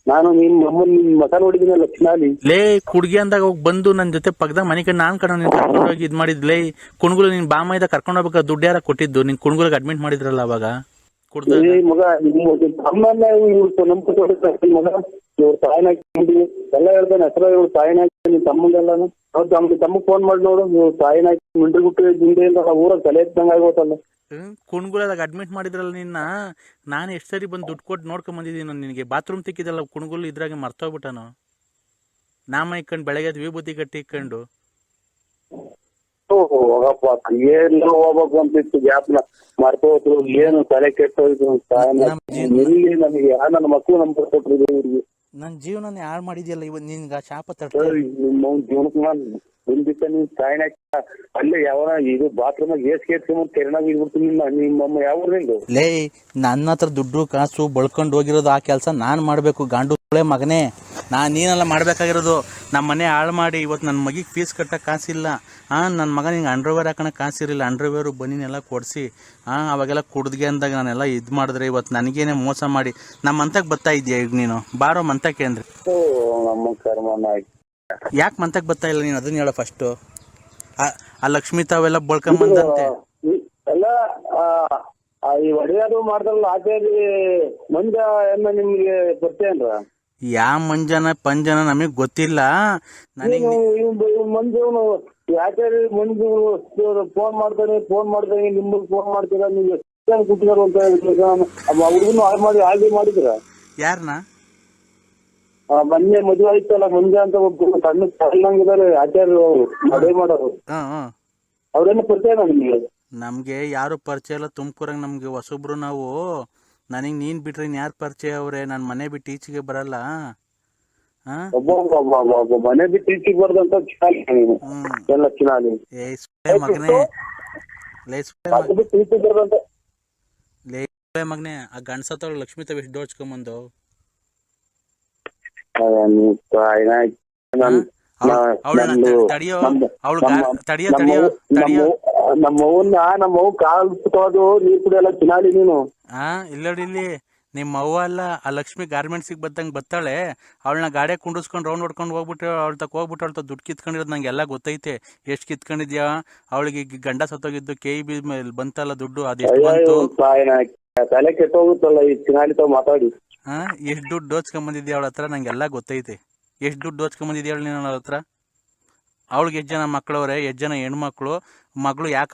ನಾನು ನಿಮ್ ಅಮ್ಮನ್ ನಿಮ್ ಮಕ ನೋಡಿದಿನಲ್ಲ ಚಿನಾಲಿ.
ಲೇ ಕುಡ್ಗಿ ಅಂದಾಗ ಹೋಗಿ ಬಂದು ನನ್ ಜೊತೆ ಪಕ್ಕದಾಗ ಮನೆ ಕಡೆ ನಾನ್ ಕಣ ನೀನ್ ಕರ್ಕೊಂಡು ಹೋಗಿ ಇದ್ ಮಾಡಿದ್ಲೇ. ಕುಣ್ಗುಲು ನಿನ್ ಬಾಮೈದ ಕರ್ಕೊಂಡು ಹೋಗ್ಬೇಕಾ, ದುಡ್ಡು ಯಾರ ಕೊಟ್ಟಿದ್ದು? ನಿನ್ ಕುಣ್ಗುಲಿಗೆ ಅಡ್ಮಿಟ್ ಮಾಡಿದ್ರಲ್ಲ ಅವಾಗ ಕುಡ್ದ
ಮಗ. ಅಮ್ಮನ್ನ ಮಗ ಇವ್ರ ತಾಯಿನ ಎಲ್ಲ ಹೇಳ್ತಾನೆ ಹೆಸರು, ಇವ್ರ ತಾಯಿನ ನಿನ್ ತಮ್ಮಂಗೆಲ್ಲಾನು ತಮ್ಮ ಫೋನ್ ಮಾಡಿ ನೋಡು, ಇವ್ರ ತಾಯಿನ ಮಿಂಟ್ರಿ ಗುಟ್ಟು ಹಿಂದೆ ಊರಾಗ ತಲೆ ಎತ್ತಂಗ ಆಗೋತಲ್ಲ.
ಕುಣ್ಗುಲದಾಗ ಅಡ್ಮಿಟ್ ಮಾಡಿದ್ರಲ್ಲ ನಿನ್ನ, ನಾನು ಎಷ್ಟು ಸರಿ ಬಂದು ದುಡ್ಡು ಕೊಟ್ಟು ನೋಡ್ಕೊಂಡ್ ಬಂದಿದ್ದೀನಿ. ನಿನಗೆ ಬಾತ್ರೂಮ್ ತಿಕ್ಕಿದಲ್ಲ ಕುಣ್ಗುಲ್ ಇದ್ರಾಗೆ ಮರ್ತೋಗ್ಬಿಟ್ಟನು. ನಾಮ ಇಕ್ಕೊಂಡು ಬೆಳಗ್ಗೆ ವಿಭೂತಿ ಕಟ್ಟಿ ಇಕ್ಕೊಂಡು
ಹೋಗಪ್ಪ ಏನ್ ಹೋಗ್ಬೇಕು ಅಂತಿತ್ತು ಗ್ಯಾಪ್ನ ಮರ್ತೋದ್ರು. ಏನು ತಲೆ ಕೆಟ್ಟೋಯ್ತು ಎಲ್ಲಿ ನನಗೆ ನನ್ನ ಮಕ್ಕಳು ನಂಬರ್ ಕೊಟ್ರು ಇವ್ರಿಗೆ.
ನನ್ ಜೀವನನೇ ಹಾಳು ಮಾಡಿದ್ಯಲ್ಲ ಇವತ್ತು, ನಿನ್ಗ ಶಾಪ ತಟ್ಟ
ನಿಮ್ಮ ಜೀವನಕ್ಕೆ ನಾನು ಮುಂದಿತ್ತ ನೀನ್ ತಾಯಿನ ಅಲ್ಲೇ ಯಾವನ ಇದು ಬಾತ್ರೂಮ್ ಏಸ್ಕೊಂಡ್ ಕೆರೆನಾಗ ಇದ್ಬಿಡ್ತೀನಿ. ನಿಮ್ಮಮ್ಮ ಯಾವ
ಲೇ, ನನ್ನ ಹತ್ರ ದುಡ್ಡು ಕಾಸು ಬಳ್ಕೊಂಡು ಹೋಗಿರೋದು, ಆ ಕೆಲಸ ನಾನ್ ಮಾಡ್ಬೇಕು. ಗಾಂಡು ಮಗನೇ, ನೀನೆಲ್ಲ ಮಾಡ್ಬೇಕಾಗಿರೋದು. ನಮ್ಮ ಮನೆ ಹಾಳು ಮಾಡಿ ಇವತ್ತು ನನ್ನ ಮಗಿಗೆ ಫೀಸ್ ಕಟ್ಟಕ್ಕೆ ಕಾಸಿಲ್ಲ. ನನ್ನ ಮಗ ನಿಂಗೆ ಅಂಡರ್ವೇರ್ ಹಾಕೋಣ ಕಾಸಿರಲಿಲ್ಲ, ಅಂಡರ್ವೇರು ಬನ್ನಿನೆಲ್ಲ ಕೊಡಿಸಿ ಅವಾಗೆಲ್ಲ ಕುಡ್ಗೆ ಅಂದಾಗ ನಾನೆಲ್ಲ ಇದು ಮಾಡಿದ್ರೆ ಇವತ್ತು ನನಗೇನೆ ಮೋಸ ಮಾಡಿ ನಮ್ಮ ಮಂತಕ್ಕೆ ಬರ್ತಾ ಇದೆಯಾ ಈಗ ನೀನು? ಬಾರೋ ಮಂತಕ್ಕೆ ಅಂದ್ರೆ
ನಮ್ಮ ಕರ್ಮನ
ಯಾಕೆ ಮಂತಕ್ಕೆ ಬರ್ತಾ ಇಲ್ಲ ನೀನು? ಅದನ್ನ ಹೇಳೋ ಫಸ್ಟು. ಆ ಲಕ್ಷ್ಮಿ ತಾವೆಲ್ಲ ಬಳ್ಕೊಂಬಂದಂತೆ
ಎಲ್ಲ ಈ ಒಡೆಯೋದು ಮಾಡ್ತಾರಲ್ಲ ಆಚೆಯಲ್ಲಿ ಮಂಜ ಎನ್ನ ನಿಮ್ಗೆ ಬರ್ತೀಯನ್ರ?
ಯಾವ ಮಂಜನ ಪಂಜನ ನಮಗ್ ಗೊತ್ತಿಲ್ಲ.
ಮಂಜು ಯಾಕೆ ಮಂಜು ಫೋನ್ ಮಾಡ್ತಾನೆ ನಿಮ್ಗೆ ಫೋನ್ ಮಾಡ್ತೀರಾ? ನೀವು ಕುಟ್ಟಿದಾರ ಅಂತ ಹುಡುಗನು ಹಾಗೆ ಮಾಡಿದ್ರ?
ಯಾರನ್ನ?
ಮೊನ್ನೆ ಮದುವೆ ಆಯ್ತಲ್ಲ ಮಂಜ ಅಂತ ಒಬ್ಬ ಸಣ್ಣ ಸಣ್ಣಂಗಿದ್ದಾರೆ ಆಚಾರ್ಯ ಅವರು ಮದುವೆ ಮಾಡೋರು, ಅವ್ರೇನು ಪರಿಚಯ ನಿಮ್ಗೆ?
ನಮ್ಗೆ ಯಾರು ಪರಿಚಯ ಇಲ್ಲ ತುಮಕೂರಾಗ. ನಮ್ಗೆ ಹೊಸಬ್ರು ನಾವು. ನನಗ್ ನೀನ್ ಬಿಟ್ರೆ ಯಾರು ಪರಿಚಯ ಅವ್ರೆ? ನಾನ್ ಮನೆ ಬಿಟ್ಟು ಈಚೆಗೆ ಬರಲ್ಲ.
ಮನೆ ಬಿಟ್ಟು ಈಚೆಗೆ ಬರ್ದಂತ ಎಲ್ಲ ಚಿನಾಲಿ.
ಮಗನೇ, ಮಗನೇ, ಆ ಗಂಡಸತ್ತವ್ರು ಲಕ್ಷ್ಮೀ ತಾವ್ ಎಷ್ಟು ಡೋಚ್ಕೊಂಬಂದು
ನಮ್ಮವ್ವ ಕಾಲ್ ಸುತ್ತೋದು ನೀರ್ ಕುಡಿಯಲ್ಲ ಚಿನಾಲಿ ನೀನು.
ಇಲ್ಲಿ ನಿಮ್ಮ ಅವ್ವ ಅಲ್ಲ, ಆ ಲಕ್ಷ್ಮಿ ಗಾರ್ಮೆಂಟ್ಸಿಗೆ ಬದ್ದಂಗೆ ಬತ್ತಾಳೆ. ಅವಳನ್ನ ಗಾಡಿ ಕುಂಡಿಸ್ಕೊಂಡು ರೌಂಡ್ ಹೊಡ್ಕೊಂಡು ಹೋಗ್ಬಿಟ್ಟು ಅವಳ ತಕ ಹೋಗ್ಬಿಟ್ಟು ಅವಳ ದುಡ್ಡು ಕಿತ್ಕೊಂಡಿರೋದು ನಂಗೆಲ್ಲ ಗೊತ್ತೈತೆ. ಎಷ್ಟು ಕಿತ್ಕೊಂಡಿದ್ಯಾ? ಅವಳಿಗೆ ಗಂಡ ಸತ್ತೋಗಿದ್ದು KEB ಮೇಲೆ ಬಂತಲ್ಲ ದುಡ್ಡು, ಅದೆಷ್ಟು ಬಂತು?
ತಲೆ ಕೆಟ್ಟೋಗುತ್ತಲ್ಲ ಈ ಚಿನಾಲಿ ತಾವ್ ಮಾತಾಡಿ.
ಎಷ್ಟು ದುಡ್ಡು ದೋಚ್ಕೊಂಬಂದಿದ್ಯಾ ಅವಳ ಹತ್ರ? ನಂಗೆಲ್ಲ ಗೊತ್ತೈತೆ. ಎಷ್ಟು ದುಡ್ಡು ದೋಚ್ಕೊಂಬಂದಿದ್ಯಾ ನೀನು ಅವಳ ಹತ್ರ? ಅವಳಿಗೆ ಎಷ್ಟು ಜನ ಮಕ್ಕಳವ್ರೆ? ಎಷ್ಟು ಜನ ಹೆಣ್ಮಕ್ಳು? ಮಗಳು ಯಾಕೆ